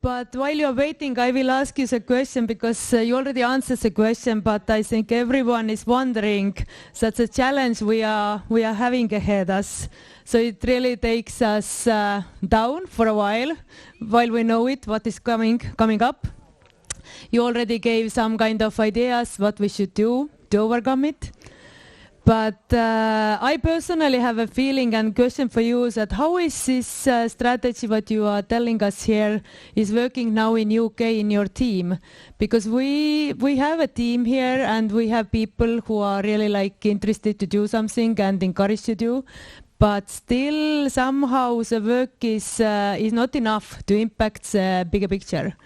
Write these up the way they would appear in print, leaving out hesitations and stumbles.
But while you're waiting, I will ask you the question because you already answered the question, but I think everyone is wondering that's a challenge we are having ahead us. So it really takes us down for a while we know it, what is coming up. You already gave some kind of ideas what we should do to overcome it. But I personally have a feeling and question for you that how is this strategy what you are telling us here is working now in UK in your team? Because we have a team here and we have people who are really like interested to do something and encouraged to do. But still somehow the work is not enough to impact the bigger picture.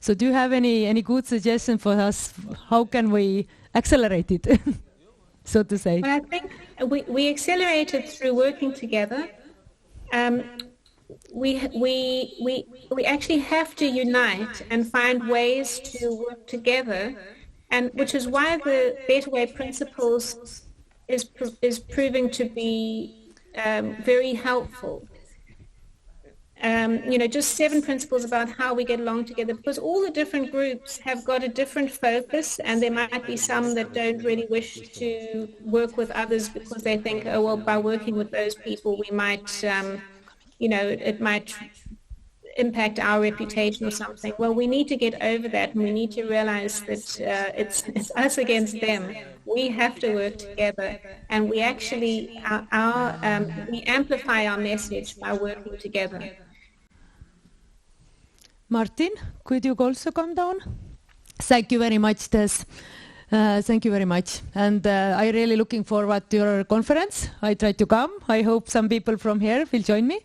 So do you have any good suggestion for us? How can we accelerate it? So to say. Well, I think we accelerated through working together. We actually have to unite and find ways to work together, and which is why the Better Way principles is proving to be very helpful. Just 7 principles about how we get along together, because all the different groups have got a different focus, and there might be some that don't really wish to work with others because they think, oh, well, by working with those people, we might, it might impact our reputation or something. Well, we need to get over that, and we need to realize that it's us against them. We have to work together, and we actually, we amplify our message by working together. Martin, could you also come down? Thank you very much, Tess. Thank you very much. And I'm really looking forward to your conference. I try to come. I hope some people from here will join me.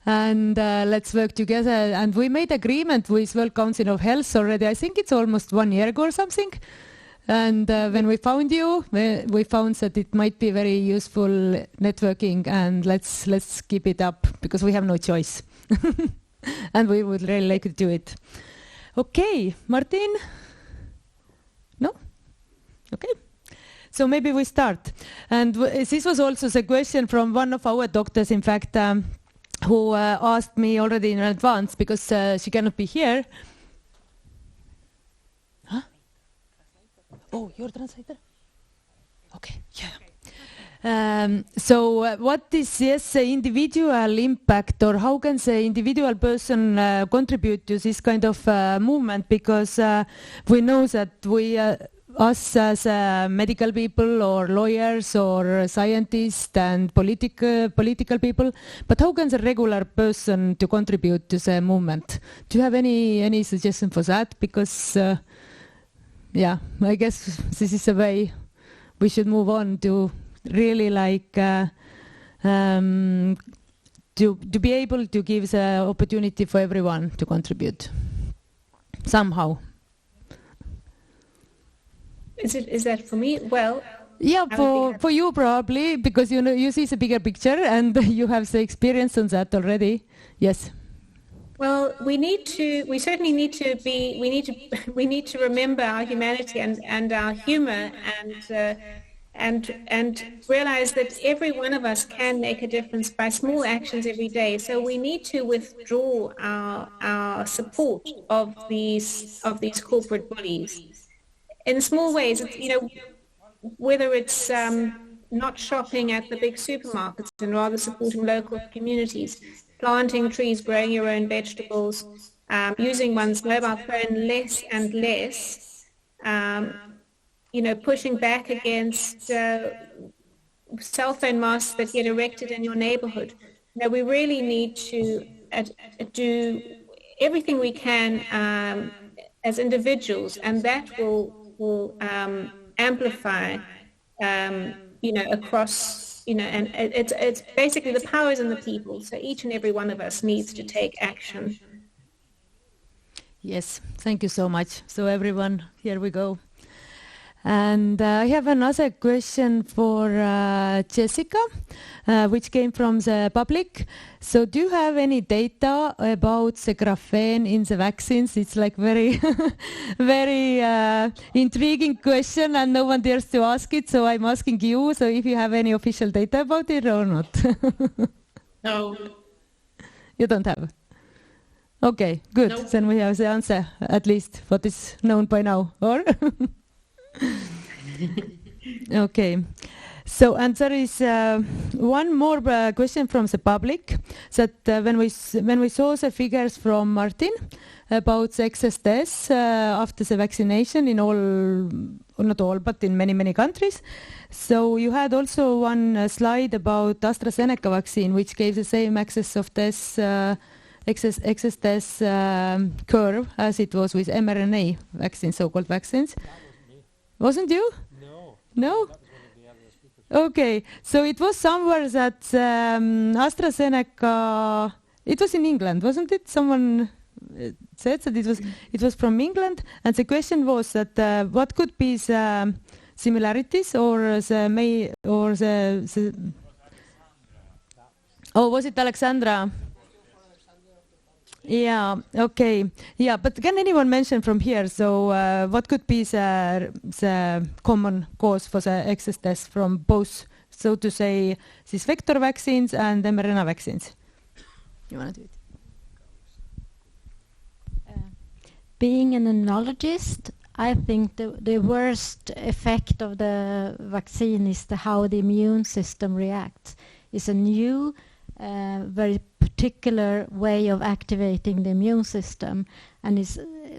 And let's work together. And we made agreement with World Council of Health already. I think it's almost 1 year ago or something. And when we found you, we found that it might be very useful networking. And let's keep it up because we have no choice. And we would really like to do it. Okay, Martin? No? Okay. So maybe we start. And this was also the question from one of our doctors, in fact, who asked me already in advance because she cannot be here. Huh? Oh, you're translator? Okay, yeah. So what is the individual impact, or how can the individual person contribute to this kind of movement? Because we know that we, us as medical people or lawyers or scientists and political people, but how can the regular person to contribute to the movement? Do you have any suggestion for that? Because yeah, I guess this is the way we should move on to really like to be able to give the opportunity for everyone to contribute somehow. Is that for me? Well, yeah, for you probably, because you see the bigger picture and you have the experience on that already. Yes. Well, we certainly need to remember our humanity and our humor and realize that every one of us can make a difference by small actions every day. So we need to withdraw our support of these corporate bullies in small ways. Whether it's not shopping at the big supermarkets and rather supporting local communities, planting trees, growing your own vegetables, using one's mobile phone less and less. Pushing back against cell phone masts that get erected in your neighborhood. We really need to do everything we can as individuals, and that will amplify, across, and it's basically the power is in the people. So each and every one of us needs to take action. Yes, thank you so much. So everyone, here we go. And I have another question for Jessica, which came from the public. So do you have any data about the graphene in the vaccines? It's like very, very intriguing question and no one dares to ask it. So I'm asking you, so if you have any official data about it or not. No. You don't have? Okay, good. No. Then we have the answer, at least what is known by now, or? Okay. So, and there is one more question from the public, that when we saw the figures from Martin about the excess deaths after the vaccination in all, or not all, but in many countries. So you had also one slide about AstraZeneca vaccine, which gave the same excess of deaths, excess deaths curve as it was with mRNA vaccines, so-called vaccines. Wasn't you? No? Okay, so it was somewhere that AstraZeneca, it was in England, wasn't it? Someone said that it was from England, and the question was that what could be the similarities or the oh, was it Alexandra? Yeah, okay. Yeah, but can anyone mention from here, so what could be the common cause for the excess deaths from both, so to say, these vector vaccines and mRNA vaccines? You want to do it? Being an immunologist, I think the worst effect of the vaccine is how the immune system reacts. It's a new, very particular way of activating the immune system, and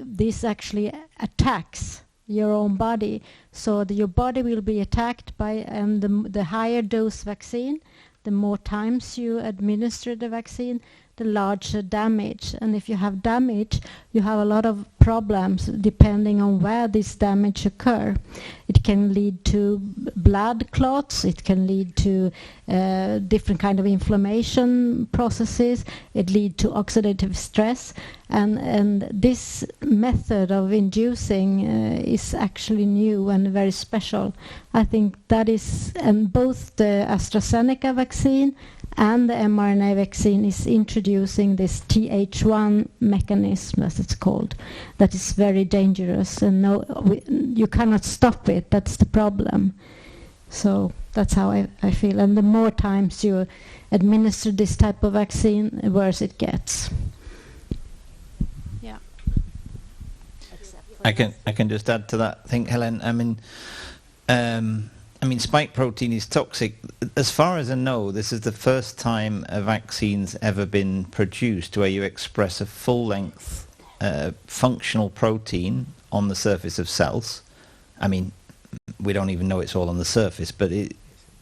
this actually attacks your own body, so your body will be attacked by the higher dose vaccine. The more times you administer the vaccine, the larger damage. And if you have damage, you have a lot of problems depending on where this damage occurs. It can lead to blood clots, it can lead to different kind of inflammation processes, it leads to oxidative stress, and this method of inducing is actually new and very special. I think that is, and both the AstraZeneca vaccine and the mRNA vaccine is introducing this Th1 mechanism, as it's called, that is very dangerous, and you cannot stop it. That's the problem. So that's how I feel. And the more times you administer this type of vaccine, the worse it gets. Yeah. I can just add to that. I think, Helen, I mean, spike protein is toxic. As far as I know, this is the first time a vaccine's ever been produced where you express a full-length functional protein on the surface of cells. I mean, we don't even know it's all on the surface, but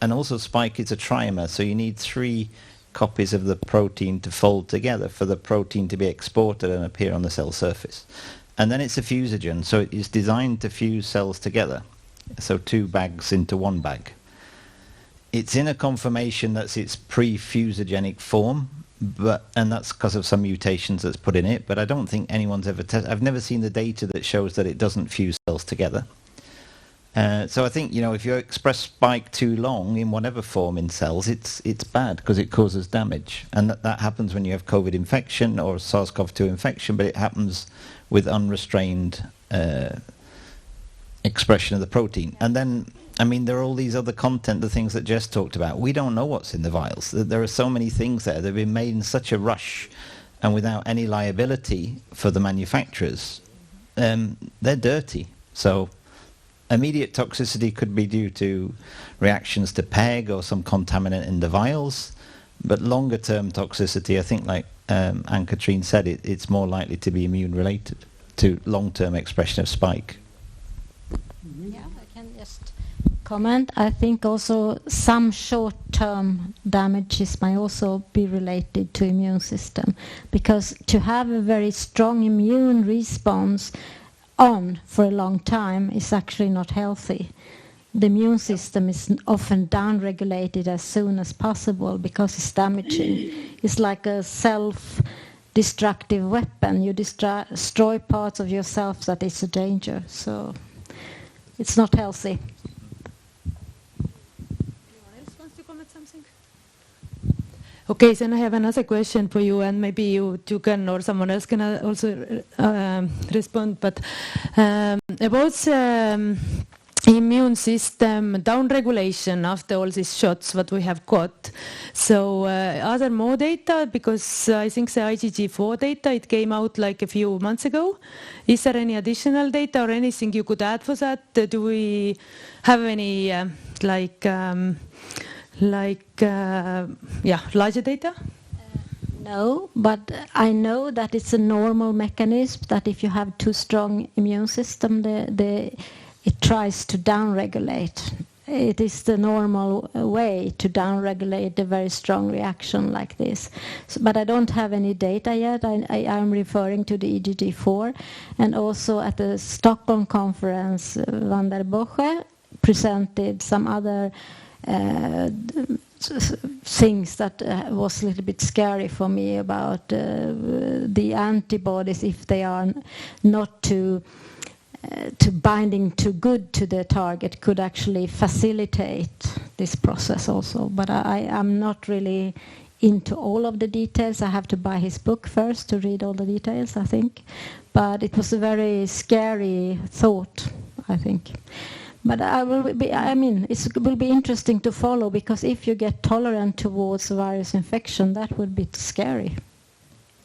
and also spike is a trimer, so you need 3 copies of the protein to fold together for the protein to be exported and appear on the cell surface. And then it's a fusogen, so it is designed to fuse cells together. So 2 bags into 1 bag. It's in a conformation that's its pre-fusogenic form, and that's because of some mutations that's put in it, but I don't think anyone's ever tested. I've never seen the data that shows that it doesn't fuse cells together. So I think, if you express spike too long in whatever form in cells, it's bad because it causes damage. And that happens when you have COVID infection or SARS-CoV-2 infection, but it happens with unrestrained expression of the protein. And then, there are all these other content, the things that Jess talked about. We don't know what's in the vials. There are so many things there. They've been made in such a rush and without any liability for the manufacturers. They're dirty. So immediate toxicity could be due to reactions to PEG or some contaminant in the vials. But longer term toxicity, I think like Ann-Katrine said, it's more likely to be immune related to long-term expression of spike. Yeah, I can just comment. I think also some short-term damages might also be related to immune system, because to have a very strong immune response on for a long time is actually not healthy. The immune system is often down-regulated as soon as possible because it's damaging. It's like a self-destructive weapon. You destroy parts of yourself that is a danger. So it's not healthy. Anyone else wants to comment something? Okay, then I have another question for you, and maybe you can, or someone else can also respond. But about immune system downregulation after all these shots what we have got. So are there more data? Because I think the IgG4 data, it came out like a few months ago. Is there any additional data or anything you could add for that? Do we have any larger data? No, but I know that it's a normal mechanism that if you have too strong immune system, it tries to downregulate. It is the normal way to downregulate a very strong reaction like this. So, but I don't have any data yet. I'm referring to the IgG4, and also at the Stockholm conference, Van der Boche presented some other things that was a little bit scary for me about the antibodies, if they are not too binding too good to the target, could actually facilitate this process also. But I am not really into all of the details. I have to buy his book first to read all the details, I think. But it was a very scary thought, I think. But it will be interesting to follow, because if you get tolerant towards virus infection, that would be scary.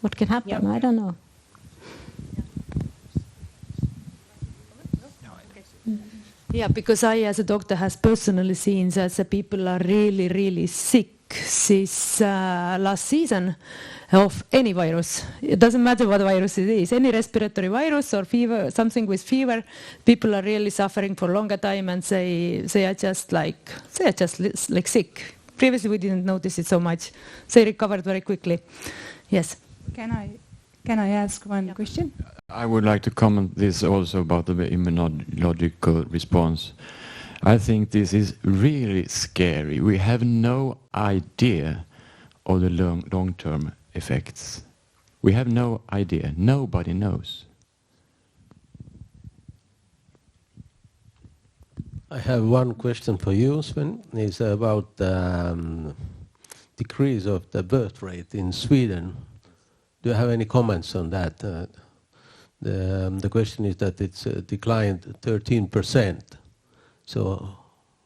What can happen? Yep. I don't know. Yeah, because I, as a doctor, has personally seen that the people are really, really sick this last season of any virus. It doesn't matter what virus it is, any respiratory virus or fever, something with fever. People are really suffering for a longer time, and they are just like sick. Previously, we didn't notice it so much. They recovered very quickly. Yes. Can I ask one question? I would like to comment this also about the immunological response. I think this is really scary. We have no idea of the long-term effects. We have no idea. Nobody knows. I have one question for you, Sven. It's about the decrease of the birth rate in Sweden. Do you have any comments on that? The question is that it's declined 13%. So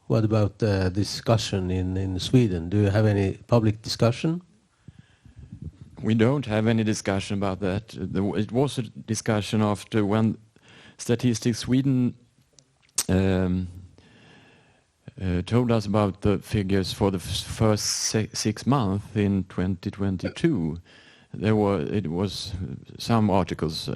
what about the discussion in Sweden? Do you have any public discussion? We don't have any discussion about that. It was a discussion after when Statistics Sweden told us about the figures for the first 6 months in 2022. It was some articles,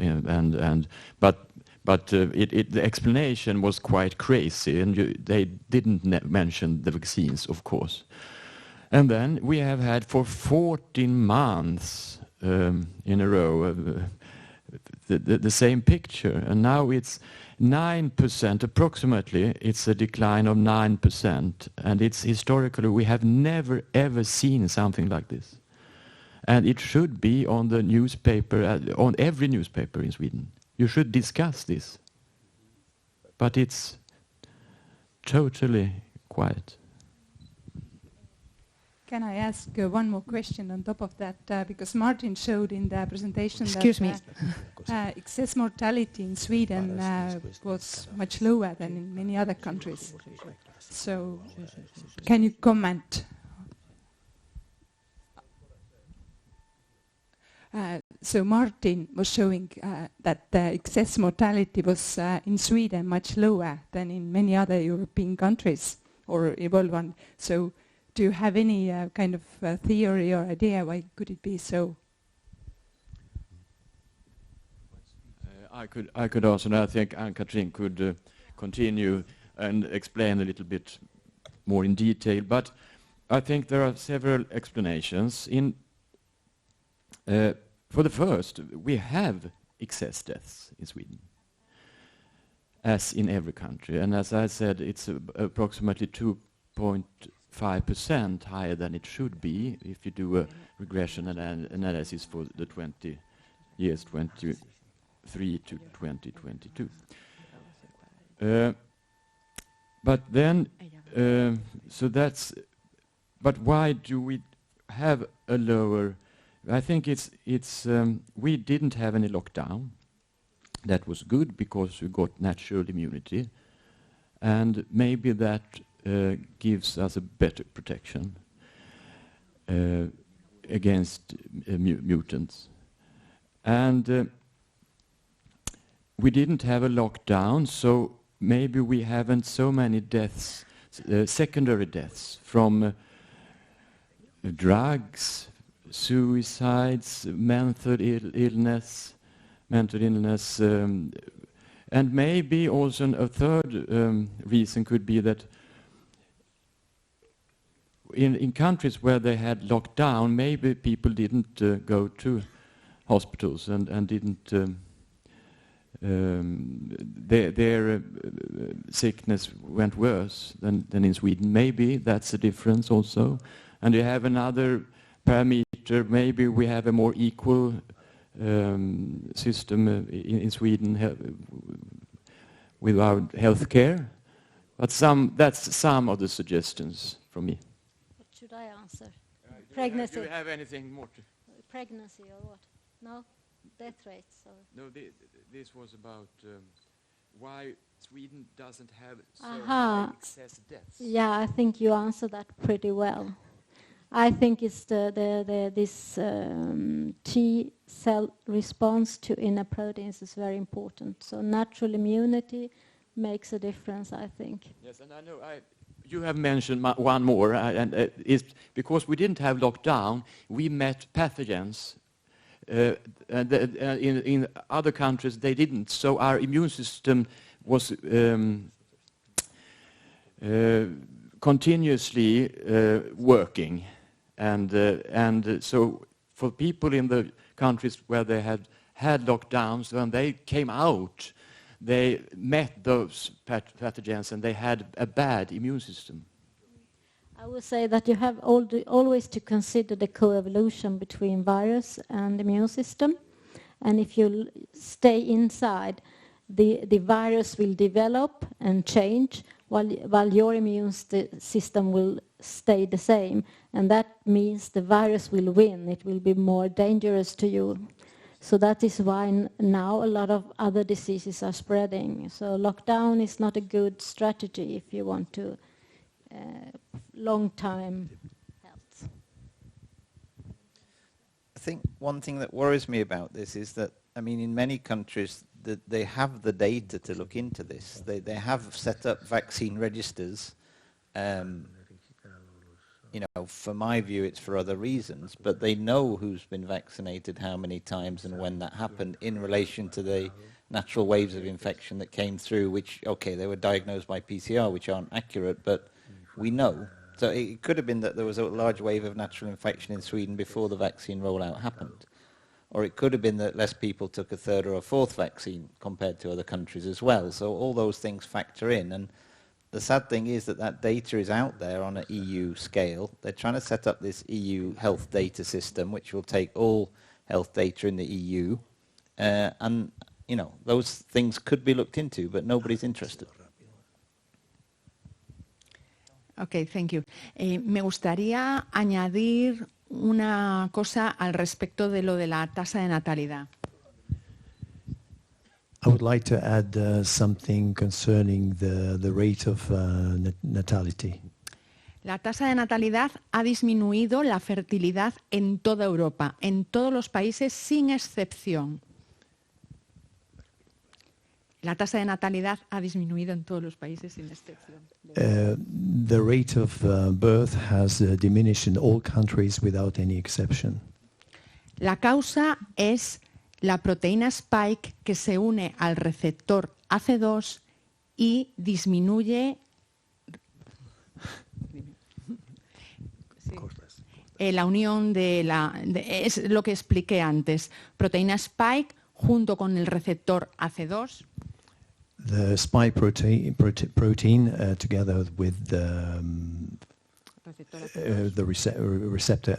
but the explanation was quite crazy, and they didn't mention the vaccines, of course. And then we have had for 14 months in a row the same picture, and now it's 9%, approximately. It's a decline of 9%, and it's historically we have never ever seen something like this. And it should be on the newspaper, on every newspaper in Sweden. You should discuss this. But it's totally quiet. Can I ask one more question on top of that? Because Martin showed in the presentation that excess mortality in Sweden was much lower than in many other countries. So can you comment? So Martin was showing that the excess mortality was in Sweden much lower than in many other European countries or evolved one. So do you have any kind of theory or idea why could it be so? I could also, I think Ann-Katrin could continue and explain a little bit more in detail. But I think there are several explanations. For the first, we have excess deaths in Sweden, as in every country. And as I said, it's approximately 2.5% higher than it should be if you do a regression analysis for the 20 years, 23 to 2022. But then, but why do we have a lower? I think we didn't have any lockdown. That was good because we got natural immunity. and maybe that gives us a better protection against mutants. And we didn't have a lockdown, so maybe we haven't so many deaths, secondary deaths from drugs, suicides, mental illness, and maybe also a third reason could be that in countries where they had lockdown, maybe people didn't go to hospitals and didn't their sickness went worse than in Sweden. Maybe that's a difference also. And you have another parameter. Maybe we have a more equal system in Sweden with our health care. But that's some of the suggestions from me. What should I answer? Pregnancy. Do you have anything more to? Pregnancy or what? No? Death rates? Or? No, this was about why Sweden doesn't have so Aha. excess deaths. Yeah, I think you answered that pretty well. I think it's this T cell response to inner proteins is very important. So natural immunity makes a difference, I think. Yes, and I know you have mentioned one more, and it's because we didn't have lockdown, we met pathogens. And in other countries they didn't, so our immune system was continuously working, and so for people in the countries where they had lockdowns, when they came out, they met those pathogens and they had a bad immune system. I would say that you have always to consider the co-evolution between virus and immune system. And if you stay inside, the virus will develop and change while your immune system will stay the same. And that means the virus will win. It will be more dangerous to you. So that is why now a lot of other diseases are spreading. So lockdown is not a good strategy if you want to long-time health. I think one thing that worries me about this is that, I mean, in many countries, they have the data to look into this. They have set up vaccine registers. You know, for my view, it's for other reasons, but they know who's been vaccinated, how many times, and when that happened in relation to the natural waves of infection that came through, which, okay, they were diagnosed by PCR, which aren't accurate, but we know. So it could have been that there was a large wave of natural infection in Sweden before the vaccine rollout happened. Or it could have been that less people took a third or a fourth vaccine compared to other countries as well. So all those things factor in. And the sad thing is that data is out there on an EU scale. They're trying to set up this EU health data system, which will take all health data in the EU. And, you know, those things could be looked into, but nobody's interested. Okay, thank you. Me gustaría añadir una cosa al respecto de lo de la tasa de natalidad. I would like to add something concerning the rate of natality. La tasa de natalidad ha disminuido la fertilidad en toda Europa, en todos los países sin excepción. La tasa de natalidad ha disminuido en todos los países sin excepción. The rate of birth has diminished in all countries without any exception. La causa es la proteína spike que se une al receptor AC2 y disminuye la unión es lo que expliqué antes. Proteína spike junto con el receptor AC2. The spike protein together with the receptor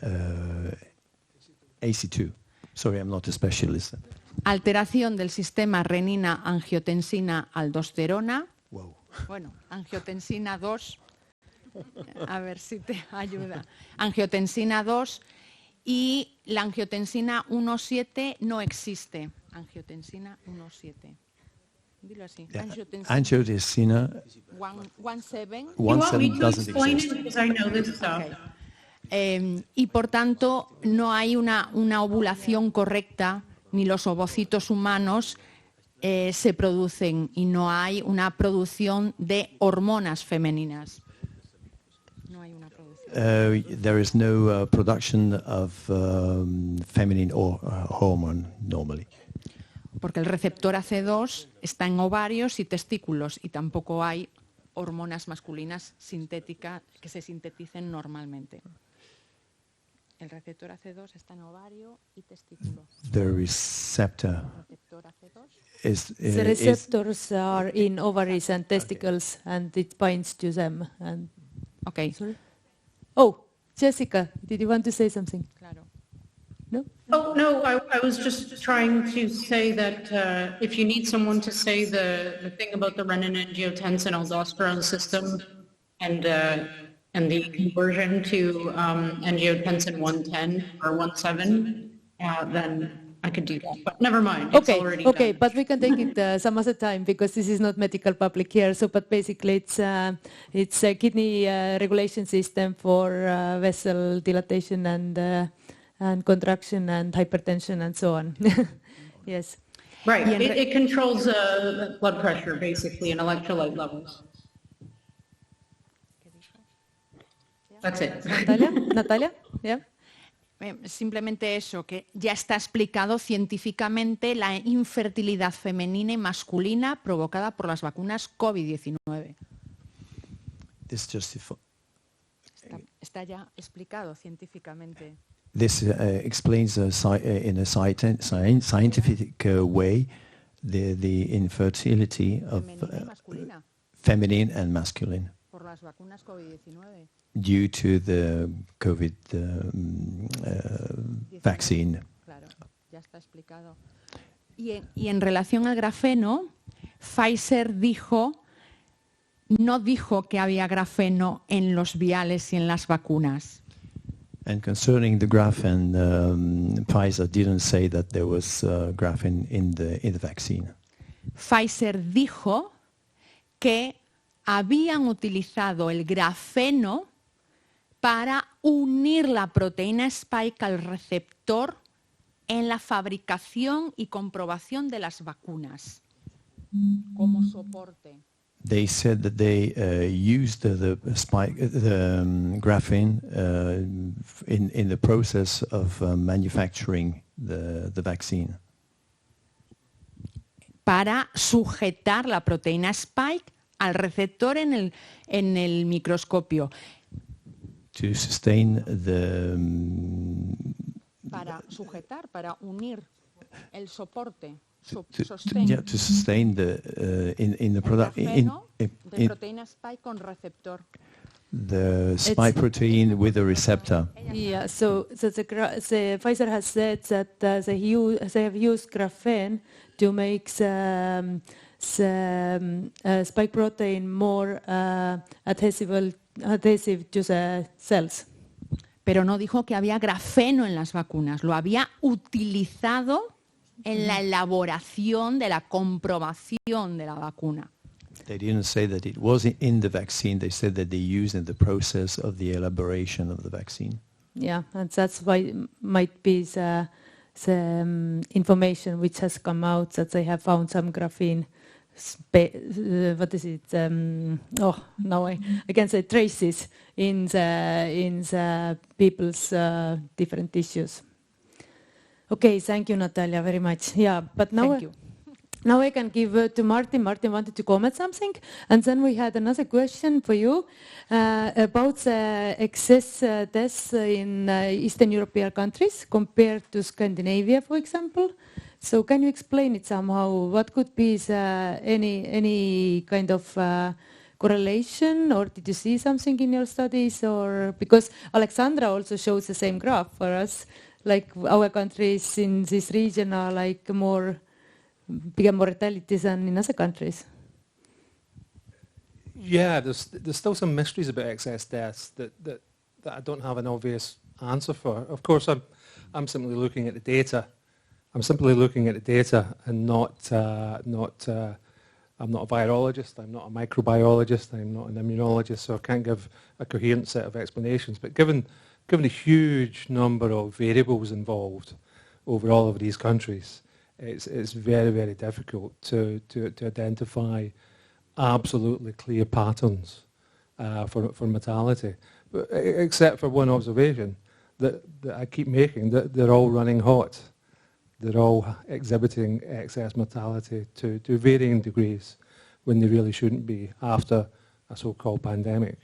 AC2. Sorry, I'm not a specialist. Alteración del sistema renina-angiotensina-aldosterona. Wow. Bueno, angiotensina 2. A ver si te ayuda. Angiotensina 2 y la angiotensina 1,7 no existe. Angiotensina 1,7. Dilo así. Yeah. Angiotensina Angiotensina 1,7. You want me 1,7 to doesn't explain exist. it because I know this stuff. Okay. Y por tanto no hay una ovulación correcta, ni los ovocitos humanos se producen y no hay una producción de hormonas femeninas. No hay una producción. There is no production of feminine or hormone normally. Porque el receptor AC2 está en ovarios y testículos y tampoco hay hormonas masculinas sintéticas que se sinteticen normalmente. El receptor AC2 está en ovario y testículo. The receptor Receptor AC2. The receptors are in ovaries and testicles, and it binds to them. And Okay. sorry. Oh, Jessica, did you want to say something? Claro. No? Oh, no, I was just trying to say that if you need someone to say the thing about the renin-angiotensin-aldosterone system and the conversion to angiotensin 110 or 17, then I could do that. But never mind, it's already Okay, done. but we can take it some other time because this is not medical public here. So, but basically, it's a kidney regulation system for vessel dilatation and contraction and hypertension and so on. Yes. Right, it controls blood pressure, basically, and electrolyte levels. That's it. Natalia? Yeah. Simplemente eso, que ya está explicado científicamente la infertilidad femenina y masculina provocada por las vacunas COVID-19. Está ya explicado científicamente. This explains in a scientific way the infertility of Femenina y masculina feminine and masculine por las vacunas COVID-19. due to the COVID vaccine. Claro, ya está explicado. Y en relación al grafeno, Pfizer no dijo que había grafeno en los viales y en las vacunas. And concerning the graphene, Pfizer didn't say that there was graphene in the vaccine. Pfizer dijo que habían utilizado el grafeno para unir la proteína spike al receptor en la fabricación y comprobación de las vacunas como soporte. They said that they used the spike, graphene in the process of manufacturing the vaccine. Para sujetar la proteína spike al receptor en el microscopio. To sustain Para sujetar, para unir el soporte. to sustain in the product de proteína spike con receptor. The spike protein with a receptor. Yeah, so the Pfizer has said that they have used graphene to make the spike protein more adhesive to the cells. Pero no dijo que había grafeno en las vacunas, lo había utilizado en la elaboración de la comprobación de la vacuna. They didn't say that it was in the vaccine. They said that they used in the process of the elaboration of the vaccine. Yeah, and that's why might be the information which has come out that they have found some graphene. What is it? Now I can say traces in the people's different tissues. Okay, thank you, Natalia, very much. Yeah, but now Thank you. Now I can give word to Martin. Martin wanted to comment something, and then we had another question for you about the excess deaths in Eastern European countries compared to Scandinavia, for example. So can you explain it somehow? What could be any kind of correlation, or did you see something in your studies? Or because Alexandra also shows the same graph for us, like our countries in this region are like bigger mortality than in other countries. Yeah, there's still some mysteries about excess deaths that I don't have an obvious answer for. Of course, I'm simply looking at the data. I'm simply looking at the data and not I'm not a virologist, I'm not a microbiologist, I'm not an immunologist, so I can't give a coherent set of explanations. But given the huge number of variables involved over all of these countries, it's very, very difficult to identify absolutely clear patterns for mortality. But, except for one observation that I keep making, that they're all running hot. They're all exhibiting excess mortality to varying degrees when they really shouldn't be after a so-called pandemic.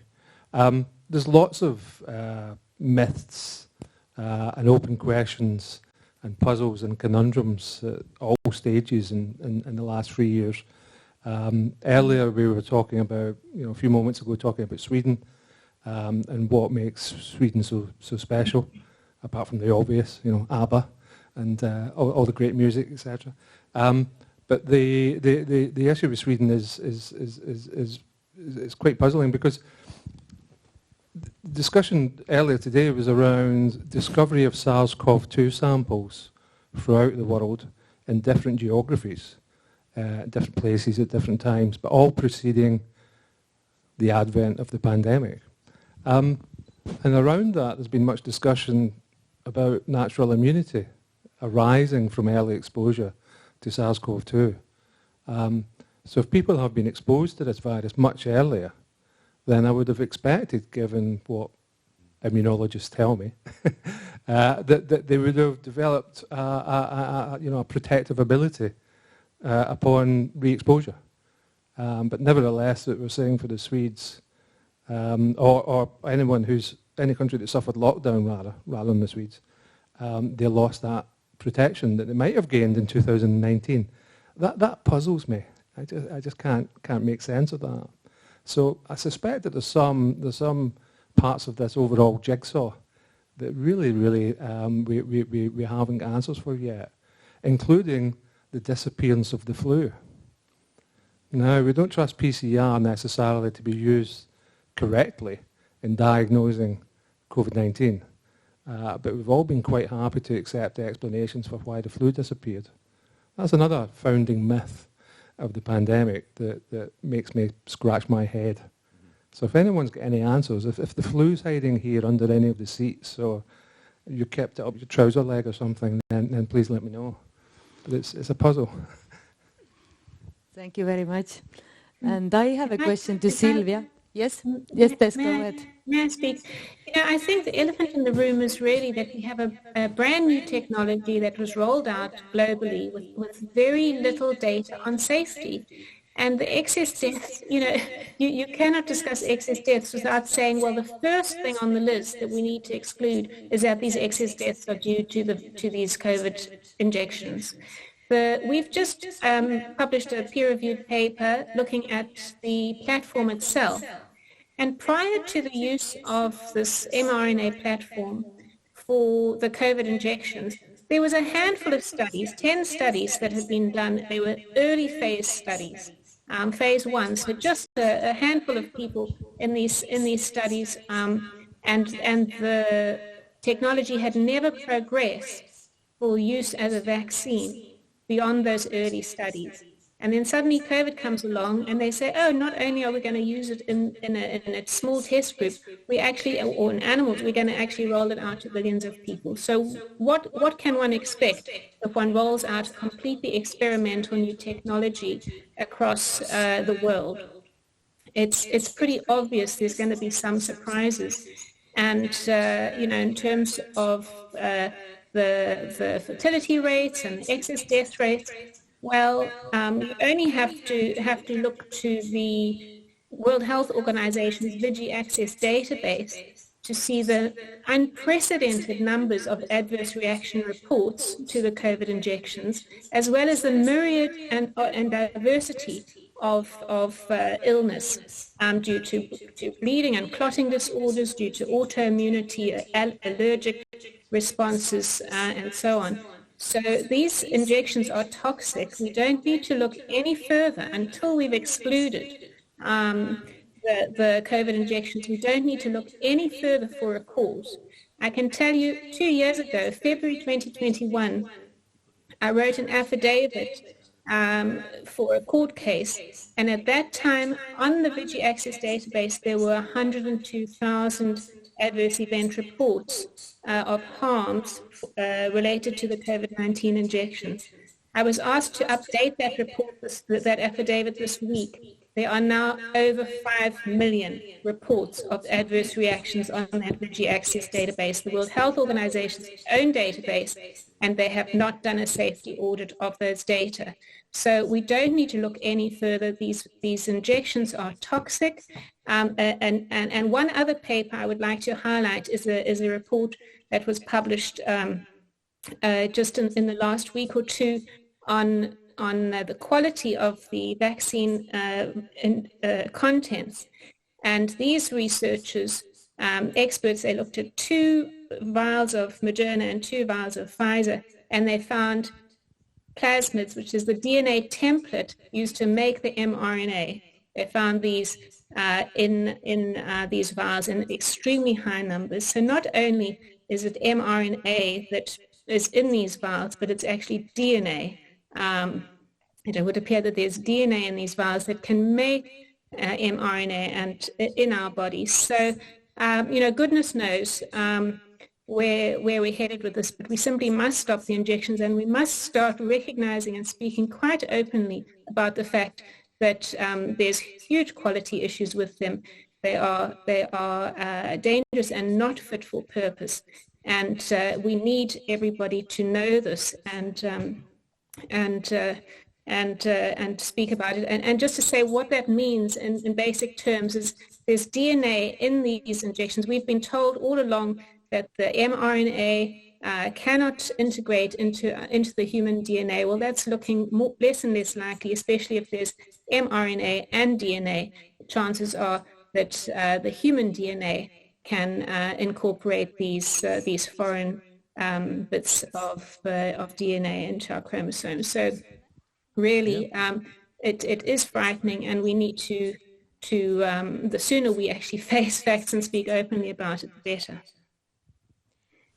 There's lots of myths and open questions and puzzles and conundrums at all stages in the last 3 years. Earlier we were talking about, a few moments ago, talking about Sweden and what makes Sweden so special, apart from the obvious, ABBA and all the great music, etc. But the issue with Sweden is quite puzzling, because the discussion earlier today was around discovery of SARS-CoV-2 samples throughout the world in different geographies, different places at different times, but all preceding the advent of the pandemic. And around that, there's been much discussion about natural immunity arising from early exposure to SARS-CoV-2. So if people have been exposed to this virus much earlier, then I would have expected, given what immunologists tell me, that they would have developed a protective ability upon re-exposure. But nevertheless, what we're saying for the Swedes, or any country that suffered lockdown rather than the Swedes, they lost that protection that they might have gained in 2019. That puzzles me. I just can't make sense of that. So I suspect that there's some parts of this overall jigsaw that really we haven't got answers for yet, including the disappearance of the flu. Now, we don't trust PCR necessarily to be used correctly in diagnosing COVID-19, but we've all been quite happy to accept the explanations for why the flu disappeared. That's another founding myth of the pandemic that makes me scratch my head. So if anyone's got any answers, if the flu's hiding here under any of the seats, or you kept it up your trouser leg or something, then please let me know. But it's a puzzle. Thank you very much. And I have a question to Sylvia. Yes, Tess, go ahead. May I speak? I think the elephant in the room is really that we have a brand new technology that was rolled out globally with very little data on safety. And the excess deaths, you cannot discuss excess deaths without saying, well, the first thing on the list that we need to exclude is that these excess deaths are due to these COVID injections. We've just published a peer-reviewed paper looking at the platform itself. And prior to the use of this mRNA platform for the COVID injections, there was a handful of studies, 10 studies that had been done. They were early phase studies, phase 1, so just a handful of people in these studies, and the technology had never progressed for use as a vaccine beyond those early studies. And then suddenly COVID comes along and they say, oh, not only are we going to use it in a small test group, or in animals, we're going to actually roll it out to billions of people. So what can one expect if one rolls out completely experimental new technology across the world? It's pretty obvious there's going to be some surprises. And, in terms of the fertility rates and excess death rates, well, you only have to look to the World Health Organization's Vigi Access database to see the unprecedented numbers of adverse reaction reports to the COVID injections, as well as the myriad and diversity of illness due to bleeding and clotting disorders, due to autoimmunity, allergic responses, and so on. So these injections are toxic. We don't need to look any further until we've excluded the COVID injections. We don't need to look any further for a cause. I can tell you 2 years ago, February 2021, I wrote an affidavit for a court case. And at that time, on the Vigi Access database, there were 102,000 adverse event reports of harms related to the COVID-19 injections. I was asked to update that report, that affidavit this week. There are now over 5 million reports of adverse reactions on that Vigi Access database, the World Health Organization's own database, and they have not done a safety audit of those data. So we don't need to look any further. These injections are toxic. And one other paper I would like to highlight is a report that was published just in the last week or two on the quality of the vaccine contents. And these researchers, experts, they looked at 2 vials of Moderna and 2 vials of Pfizer, and they found plasmids, which is the DNA template used to make the mRNA. They found these in these vials in extremely high numbers. So not only is it mRNA that is in these vials, but it's actually DNA. It would appear that there's DNA in these vials that can make mRNA and in our bodies. So, goodness knows where we're headed with this, but we simply must stop the injections, and we must start recognizing and speaking quite openly about the fact that there's huge quality issues with them. They are dangerous and not fit for purpose, and we need everybody to know this and speak about it. And just to say what that means in basic terms is there's DNA in these injections. We've been told all along that the mRNA cannot integrate into the human DNA. Well, that's looking less and less likely, especially if there's mRNA and DNA. Chances are that the human DNA can incorporate these foreign bits of DNA into our chromosomes. So really, it is frightening, and we need to the sooner we actually face facts and speak openly about it, the better.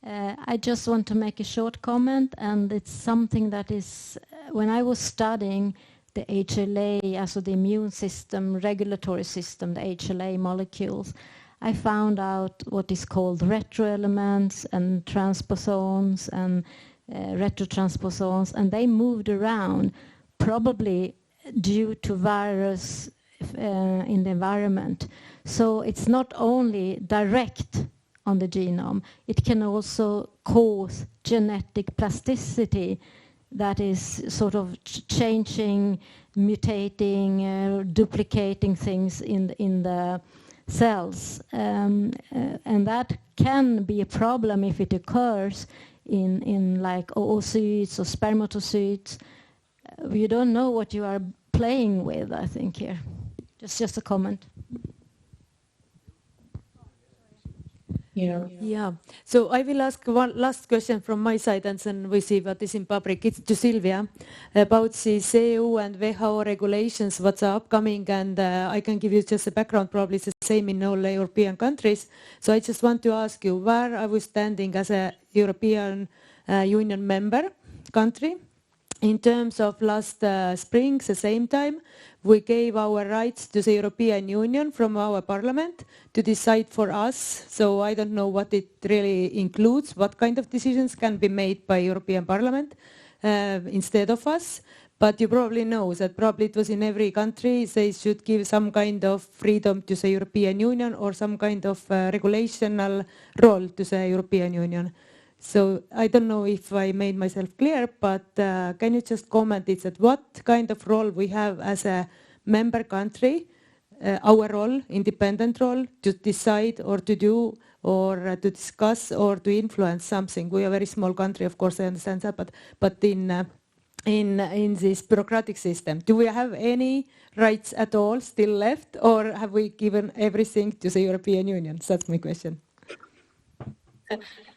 I just want to make a short comment, and it's something that is, when I was studying the HLA, also the immune system, regulatory system, the HLA molecules, I found out what is called retroelements and transposons and retrotransposons, and they moved around probably due to virus in the environment. So it's not only direct on the genome, it can also cause genetic plasticity that is sort of changing, mutating, duplicating things in the cells. And that can be a problem if it occurs in like oocytes or spermatocytes. You don't know what you are playing with, I think, here. Just a comment. Yeah. So I will ask one last question from my side, and then we see what is in public. It's to Silvia about these EU and WHO regulations, what's upcoming, and I can give you just a background. Probably it's the same in all European countries. So I just want to ask you, where are we standing as a European Union member country? In terms of last spring, the same time, we gave our rights to the European Union from our parliament to decide for us. So I don't know what it really includes, what kind of decisions can be made by European Parliament instead of us. But you probably know that probably it was in every country, they should give some kind of freedom to the European Union or some kind of regulational role to the European Union. So I don't know if I made myself clear, but can you just comment it, that what kind of role we have as a member country, our role, independent role, to decide or to do or to discuss or to influence something? We are a very small country, of course, I understand that, but in this bureaucratic system, do we have any rights at all still left, or have we given everything to the European Union? That's my question.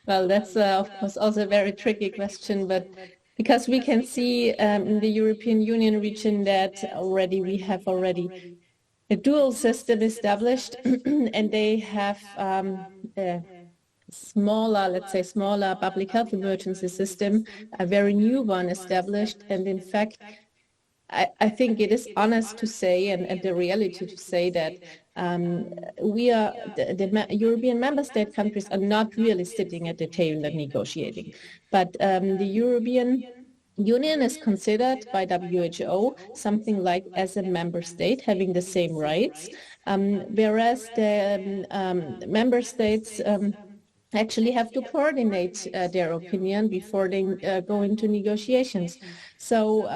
Well, that's of course also a very tricky question, but because we can see in the European Union region that we have already a dual system established, and they have a smaller public health emergency system, a very new one established, and in fact I think it is honest to say, and the reality to say that we are the European member state countries are not really sitting at the table and negotiating, but the European Union is considered by WHO something like as a member state having the same rights, whereas the member states actually have to coordinate their opinion before they go into negotiations. So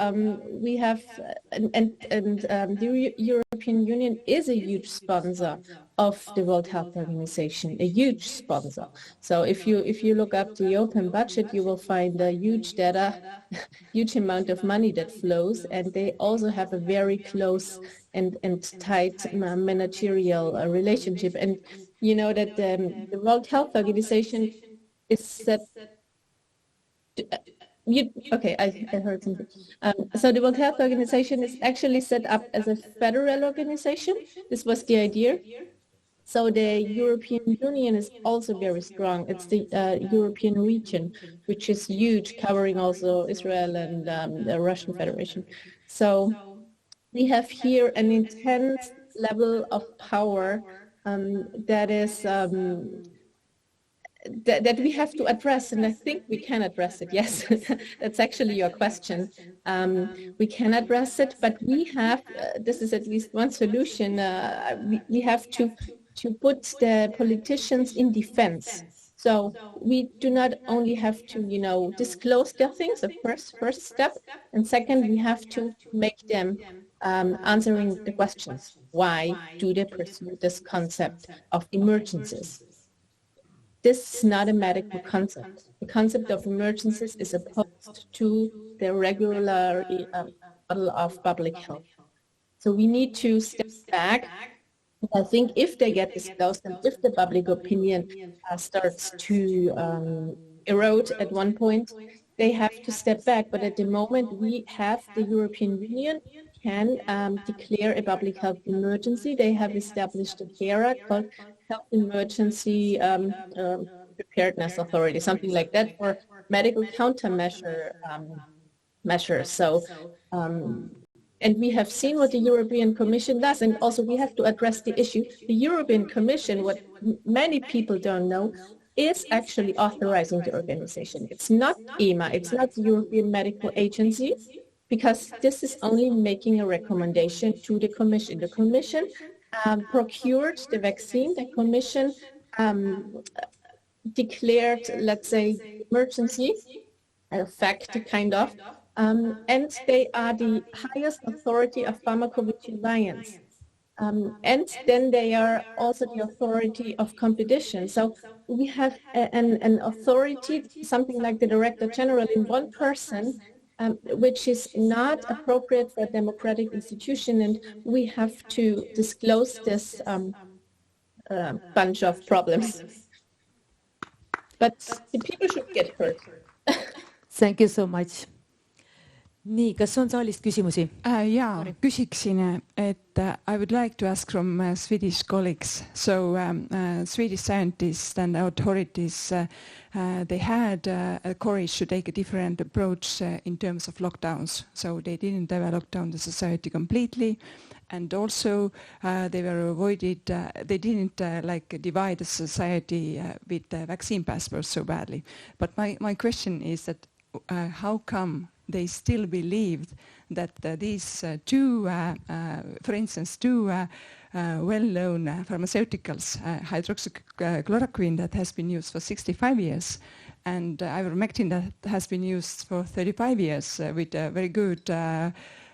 we have, the European Union is a huge sponsor of the World Health Organization, a huge sponsor. So if you look up the open budget, you will find a huge data, huge amount of money that flows, and they also have a very close and tight managerial relationship. And you know that the World Health Organization is set. I heard something. So the World Health Organization is actually set up as a federal organization. This was the idea. So the European Union is also very strong. It's the European region, which is huge, covering also Israel and the Russian Federation. So we have here an intense level of power that is that we have to address, and I think we can address it. Yes, that's actually your question. We can address it, but we have, this is at least one solution, we have to put the politicians in defense. So we do not only have to, disclose their things, the first step, and second, we have to make them answering the questions. Why do they pursue this concept of emergencies? This is not a medical concept. The concept of emergencies is opposed to the regular model of public health. So we need to step back. I think if they get disclosed and if the public opinion starts to erode at one point, they have to step back. But at the moment, we have the European Union can declare a public health emergency. They have established a HERA called Health Emergency Preparedness Authority, something like that, for medical countermeasure measures. So, and we have seen what the European Commission does, and also we have to address the issue. The European Commission, what many people don't know, is actually authorizing the organization. It's not EMA, it's not the European Medical Agency, because this is only making a recommendation to the Commission. The Commission procured the vaccine. The Commission declared, let's say, emergency, a fact, kind of, and they are the highest authority of pharmacovigilance. And then they are also the authority of competition. So we have an authority, something like the Director General in one person, which is not appropriate for a democratic institution, and we have to disclose this bunch of problems. But the people should get hurt. Thank you so much. Nii, kas on saalist küsimusi? Jaa, küsiksin, et I would like to ask from Swedish colleagues. So Swedish scientists and authorities, they had a courage to take a different approach in terms of lockdowns. So they didn't lock down the society completely. And also they were avoided, they didn't divide the society with the vaccine passports so badly. But my question is that how come they still believed that these two, for instance, two well-known pharmaceuticals, hydroxychloroquine that has been used for 65 years and ivermectin that has been used for 35 years with very good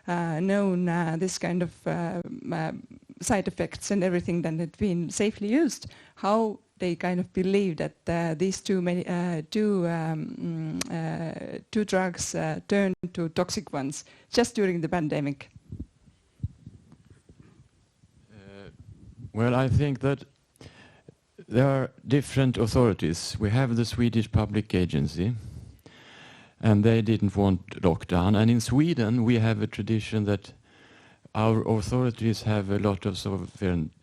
known this kind of side effects and everything that had been safely used, how they kind of believe that these two drugs turned to toxic ones just during the pandemic? Well, I think that there are different authorities. We have the Swedish Public Agency, and they didn't want lockdown. And in Sweden, we have a tradition that our authorities have a lot of sovereignty.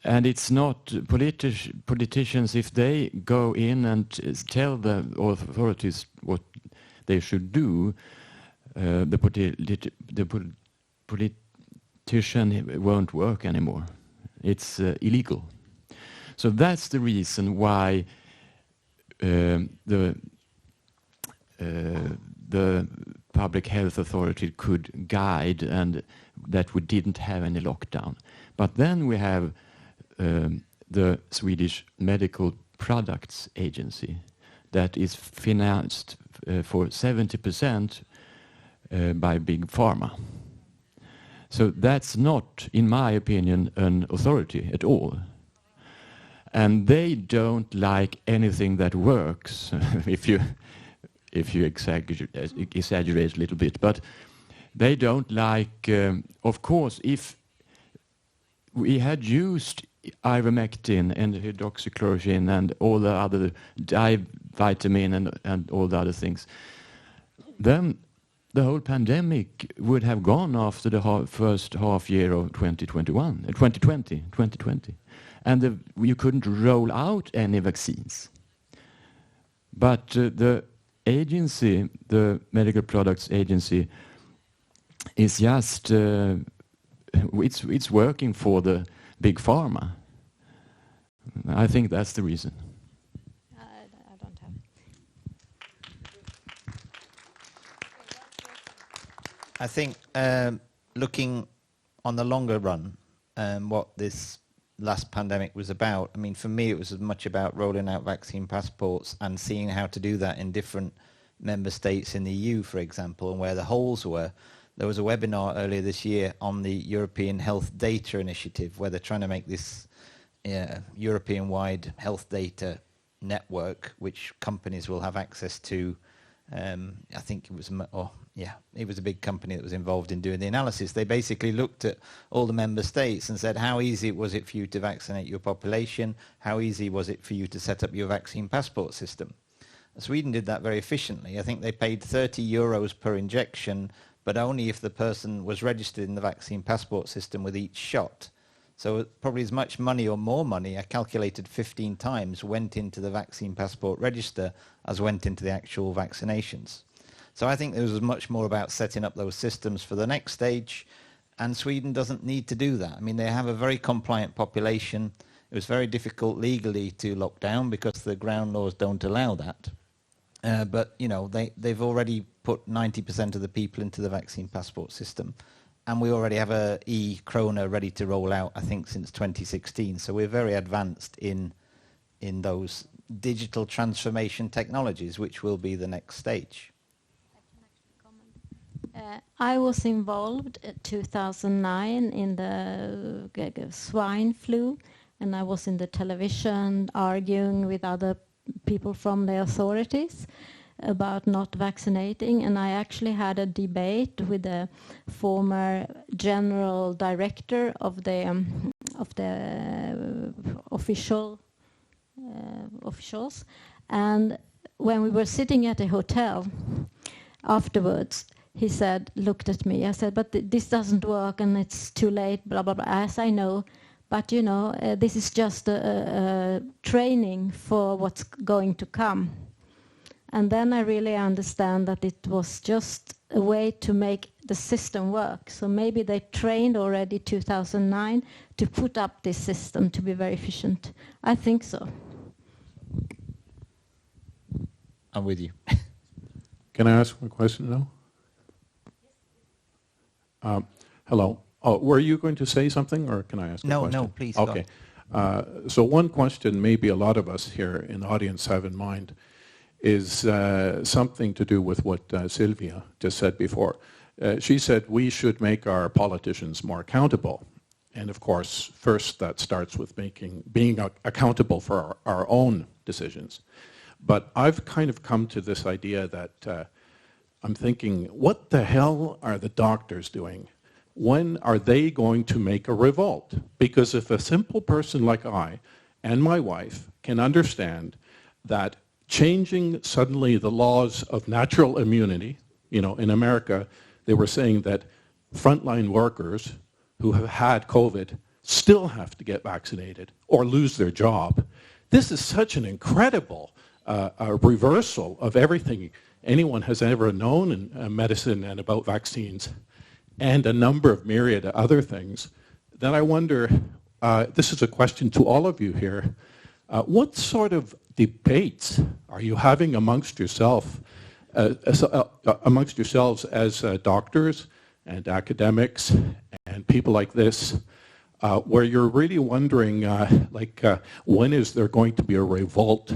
And it's not politicians, if they go in and tell the authorities what they should do, the politician won't work anymore. It's illegal. So that's the reason why the public health authority could guide and that we didn't have any lockdown. But then we have the Swedish Medical Products Agency that is financed for 70% by Big Pharma. So that's not, in my opinion, an authority at all. And they don't like anything that works, if you exaggerate a little bit. But they don't like, of course, if we had used ivermectin and hydroxychloroquine and all the other vitamin and all the other things, then the whole pandemic would have gone after the first half year of 2020, and you couldn't roll out any vaccines. But the agency, the Medical Products Agency, is just it's working for the Big Pharma. I think that's the reason. I don't have. I think looking on the longer run, what this last pandemic was about, I mean, for me, it was as much about rolling out vaccine passports and seeing how to do that in different member states in the EU, for example, and where the holes were. There was a webinar earlier this year on the European Health Data Initiative, where they're trying to make this European-wide health data network, which companies will have access to. I think it was, it was a big company that was involved in doing the analysis. They basically looked at all the member states and said, how easy was it for you to vaccinate your population? How easy was it for you to set up your vaccine passport system? Sweden did that very efficiently. I think they paid 30 euros per injection, but only if the person was registered in the vaccine passport system with each shot. So probably as much money or more money, I calculated 15 times, went into the vaccine passport register as went into the actual vaccinations. So I think there was much more about setting up those systems for the next stage, and Sweden doesn't need to do that. I mean, they have a very compliant population. It was very difficult legally to lock down because the ground laws don't allow that. But, you know, they've already put 90% of the people into the vaccine passport system. And we already have a e-krona ready to roll out, I think, since 2016. So we're very advanced in those digital transformation technologies, which will be the next stage. I was involved in 2009 in the swine flu, and I was in the television arguing with other people from the authorities about not vaccinating, and I actually had a debate with the former general director of the officials, and when we were sitting at a hotel afterwards, he looked at me. I said, but this doesn't work and it's too late, blah, blah, blah. As I know, but you know, this is just a training for what's going to come. And then I really understand that it was just a way to make the system work. So maybe they trained already 2009 to put up this system to be very efficient. I think so. I'm with you. Can I ask one question now? Hello. Oh, were you going to say something, or can I ask a question? No, please. Okay. So one question maybe a lot of us here in the audience have in mind is something to do with what Sylvia just said before. She said we should make our politicians more accountable. And of course, first that starts with being accountable for our own decisions. But I've kind of come to this idea that I'm thinking, what the hell are the doctors doing? When are they going to make a revolt? Because if a simple person like I and my wife can understand that changing suddenly the laws of natural immunity, you know, in America, they were saying that frontline workers who have had COVID still have to get vaccinated or lose their job. This is such an incredible reversal of everything anyone has ever known in medicine and about vaccines, and a number of myriad other things, that I wonder, this is a question to all of you here, what sort of debates are you having amongst yourselves as doctors and academics and people like this, where you're really wondering, when is there going to be a revolt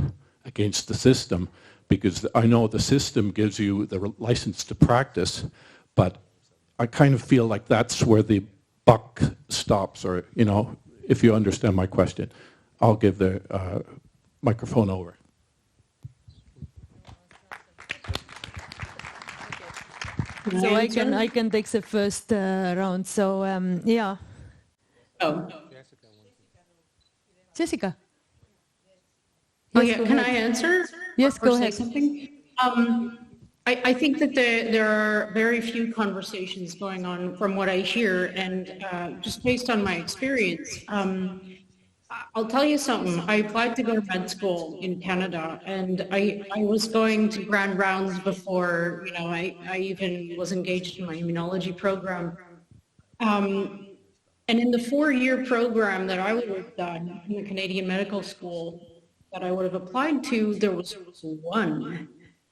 against the system? Because I know the system gives you the license to practice, but I kind of feel like that's where the buck stops, or, you know, if you understand my question. I'll give the microphone over. So I can take the first round. So yeah. Oh. Jessica. Oh yeah. Can I answer? Yes, or go say ahead. Something? I think that there are very few conversations going on from what I hear, and just based on my experience. I'll tell you something. I applied to go to med school in Canada, and I was going to grand rounds before, you know, I even was engaged in my immunology program. And in the 4-year program that I would have done in the Canadian Medical School that I would have applied to, there was one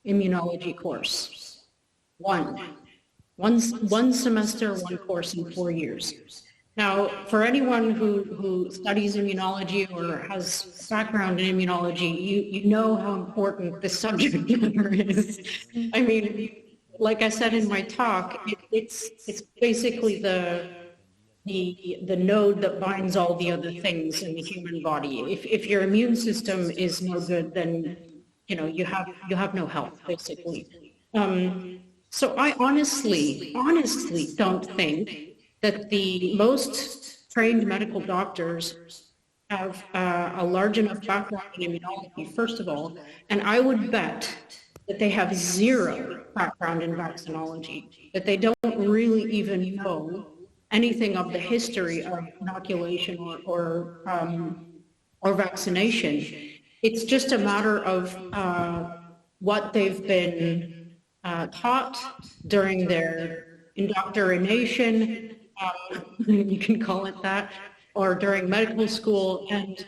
immunology course. One semester, one course in 4 years. Now, for anyone who studies immunology or has background in immunology, you know how important this subject matter is. I mean, like I said in my talk, it's basically the node that binds all the other things in the human body. If your immune system is no good, then you know you have no health, basically. So I honestly don't think that the most trained medical doctors have a large enough background in immunology, first of all, and I would bet that they have zero background in vaccinology, that they don't really even know anything of the history of inoculation or vaccination. It's just a matter of what they've been taught during their indoctrination, you can call it that, or during medical school, and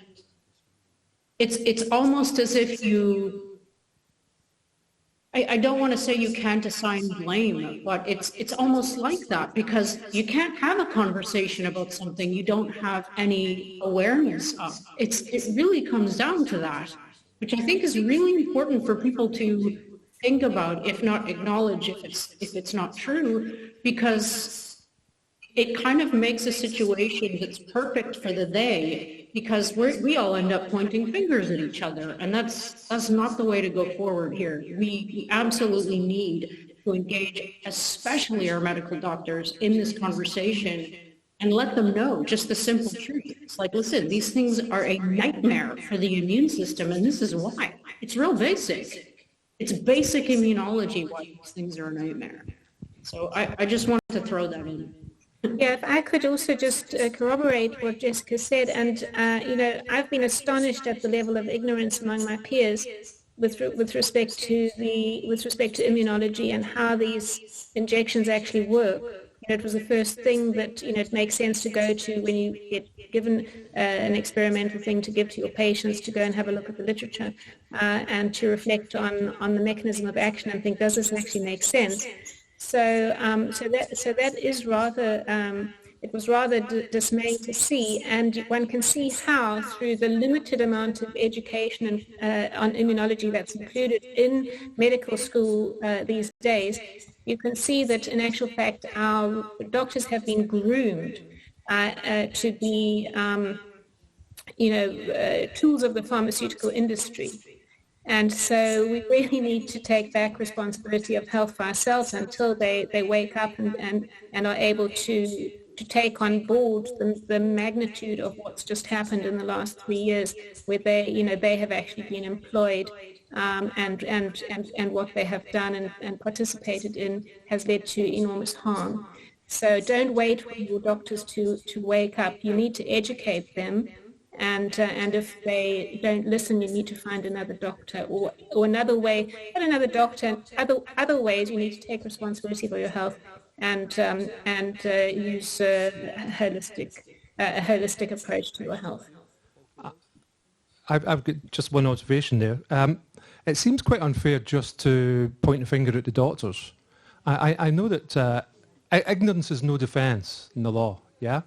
it's almost as if I don't want to say you can't assign blame, but it's almost like that, because you can't have a conversation about something you don't have any awareness of. It really comes down to that, which I think is really important for people to think about, if not acknowledge if it's not true, because it kind of makes a situation that's perfect for the they, because we all end up pointing fingers at each other, and that's not the way to go forward here. We absolutely need to engage, especially our medical doctors, in this conversation and let them know just the simple truth. It's like, listen, these things are a nightmare for the immune system, and this is why. It's real basic. It's basic immunology why these things are a nightmare. So I just wanted to throw that in. Yeah, if I could also just corroborate what Jessica said, and you know, I've been astonished at the level of ignorance among my peers with respect to immunology and how these injections actually work. You know, it was the first thing that, you know, it makes sense to go to when you get given an experimental thing to give to your patients, to go and have a look at the literature and to reflect on the mechanism of action and think, does this actually make sense? So that is rather, it was rather dismaying to see, and one can see how, through the limited amount of education on immunology that's included in medical school these days, you can see that in actual fact our doctors have been groomed to be, tools of the pharmaceutical industry. And so we really need to take back responsibility of health for ourselves until they wake up and are able to take on board the magnitude of what's just happened in the last 3 years, where they have actually been employed and what they have done and participated in has led to enormous harm. So don't wait for your doctors to wake up. You need to educate them. And if they don't listen, you need to find another doctor or another way, not another doctor, other ways you need to take responsibility for your health and use a holistic approach to your health. I've got just one observation there. It seems quite unfair just to point a finger at the doctors. I know that ignorance is no defence in the law, yeah?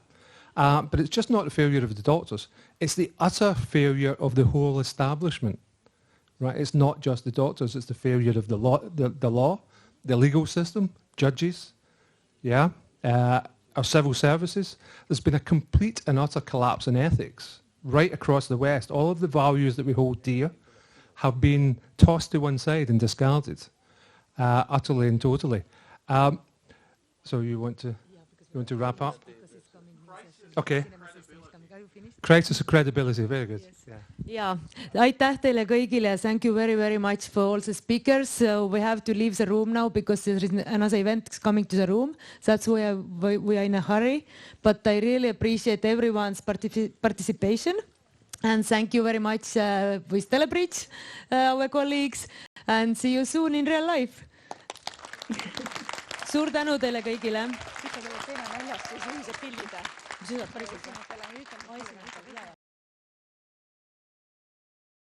But it's just not the failure of the doctors. It's the utter failure of the whole establishment, right? It's not just the doctors, it's the failure of the law, the legal system, judges, yeah? Our civil services. There's been a complete and utter collapse in ethics right across the West. All of the values that we hold dear have been tossed to one side and discarded, utterly and totally. So you want to wrap up? Okay. Crisis of credibility, very good. Yeah, aitäh teile kõigile. Thank you very, very much for all the speakers. So we have to leave the room now because there is another event coming to the room. That's why we are in a hurry. But I really appreciate everyone's participation. And thank you very much with Telebridge, our colleagues. And see you soon in real life. Suur tänu teile kõigile. Teeme väljas siis ühised pildid.